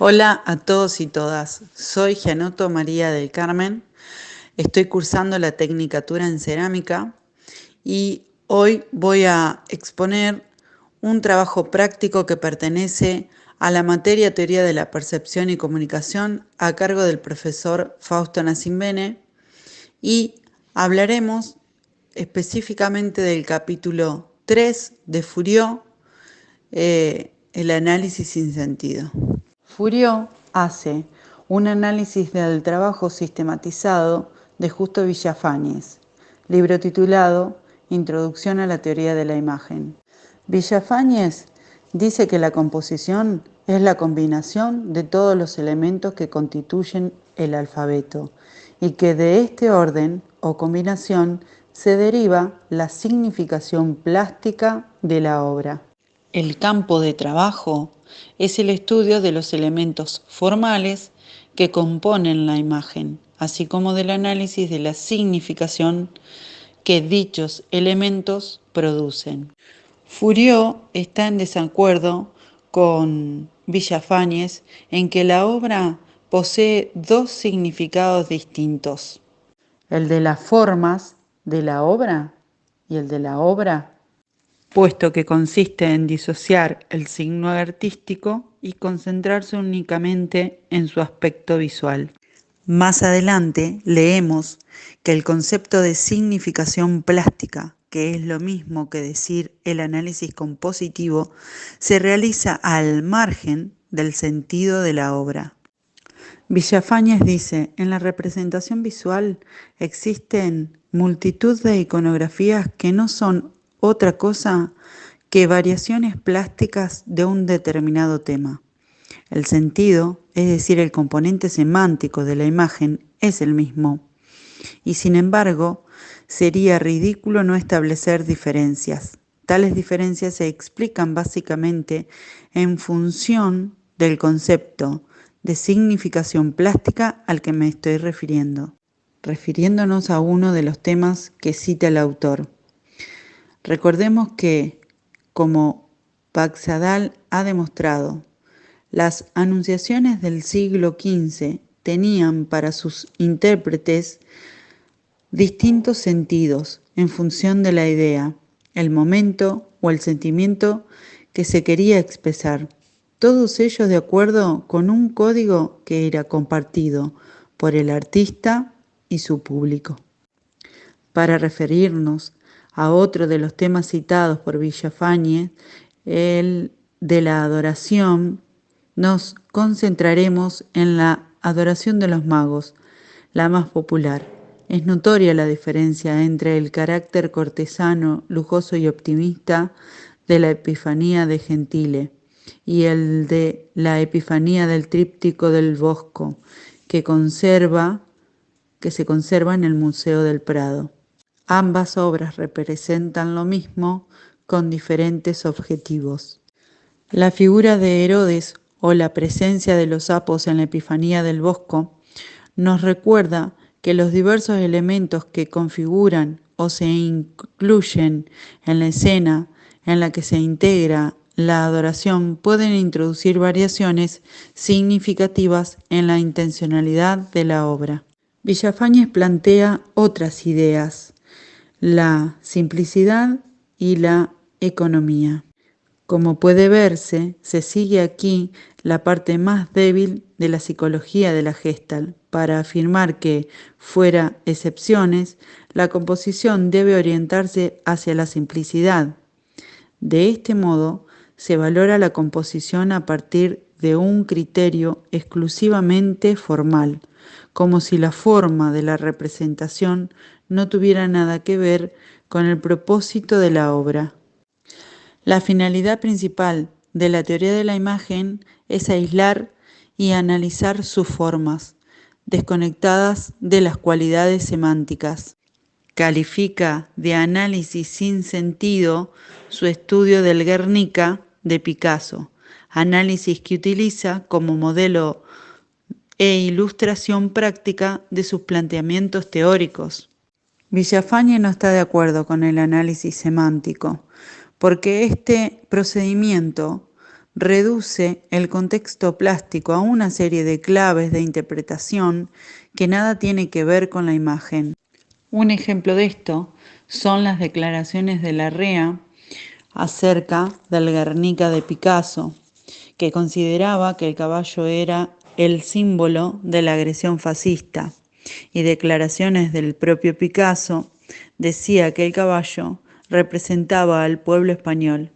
Hola a todos y todas, soy Gianoto María del Carmen, estoy cursando la Tecnicatura en Cerámica y hoy voy a exponer un trabajo práctico que pertenece a la materia Teoría de la Percepción y Comunicación a cargo del profesor Fausto Nacimbene y hablaremos específicamente del capítulo 3 de Fourier, el análisis sin sentido. Fourier hace un análisis del trabajo sistematizado de Justo Villafañez, libro titulado Introducción a la teoría de la imagen. Villafañez dice que la composición es la combinación de todos los elementos que constituyen el alfabeto y que de este orden o combinación se deriva la significación plástica de la obra. El campo de trabajo es el estudio de los elementos formales que componen la imagen, así como del análisis de la significación que dichos elementos producen. Fourier está en desacuerdo con Villafañez en que la obra posee dos significados distintos, el de las formas de la obra y el de la obra, puesto que consiste en disociar el signo artístico y concentrarse únicamente en su aspecto visual. Más adelante leemos que el concepto de significación plástica, que es lo mismo que decir el análisis compositivo, se realiza al margen del sentido de la obra. Villafañez dice, en la representación visual existen multitud de iconografías que no son otra cosa que variaciones plásticas de un determinado tema. El sentido, es decir, el componente semántico de la imagen, es el mismo. Y sin embargo, sería ridículo no establecer diferencias. Tales diferencias se explican básicamente en función del concepto de significación plástica al que me estoy refiriéndonos a uno de los temas que cita el autor. Recordemos que, como Baxadal ha demostrado, las anunciaciones del siglo XV tenían para sus intérpretes distintos sentidos en función de la idea, el momento o el sentimiento que se quería expresar, todos ellos de acuerdo con un código que era compartido por el artista y su público. Para referirnos a otro de los temas citados por Villafañez, el de la adoración, nos concentraremos en la adoración de los magos, la más popular. Es notoria la diferencia entre el carácter cortesano, lujoso y optimista de la Epifanía de Gentile y el de la Epifanía del Tríptico del Bosco, que se conserva en el Museo del Prado. Ambas obras representan lo mismo con diferentes objetivos. La figura de Herodes o la presencia de los sapos en la Epifanía del Bosco nos recuerda que los diversos elementos que configuran o se incluyen en la escena en la que se integra la adoración pueden introducir variaciones significativas en la intencionalidad de la obra. Villafañez plantea otras ideas, la simplicidad y la economía. Como puede verse, se sigue aquí la parte más débil de la psicología de la Gestalt, para afirmar que, fuera excepciones, la composición debe orientarse hacia la simplicidad. De este modo, se valora la composición a partir de un criterio exclusivamente formal, como si la forma de la representación no tuviera nada que ver con el propósito de la obra. La finalidad principal de la teoría de la imagen es aislar y analizar sus formas, desconectadas de las cualidades semánticas. Califica de análisis sin sentido su estudio del Guernica de Picasso, análisis que utiliza como modelo e ilustración práctica de sus planteamientos teóricos. Villafañez no está de acuerdo con el análisis semántico, porque este procedimiento reduce el contexto plástico a una serie de claves de interpretación que nada tiene que ver con la imagen. Un ejemplo de esto son las declaraciones de Larrea acerca del Guernica de Picasso, que consideraba que el caballo era el símbolo de la agresión fascista, y declaraciones del propio Picasso decía que el caballo representaba al pueblo español.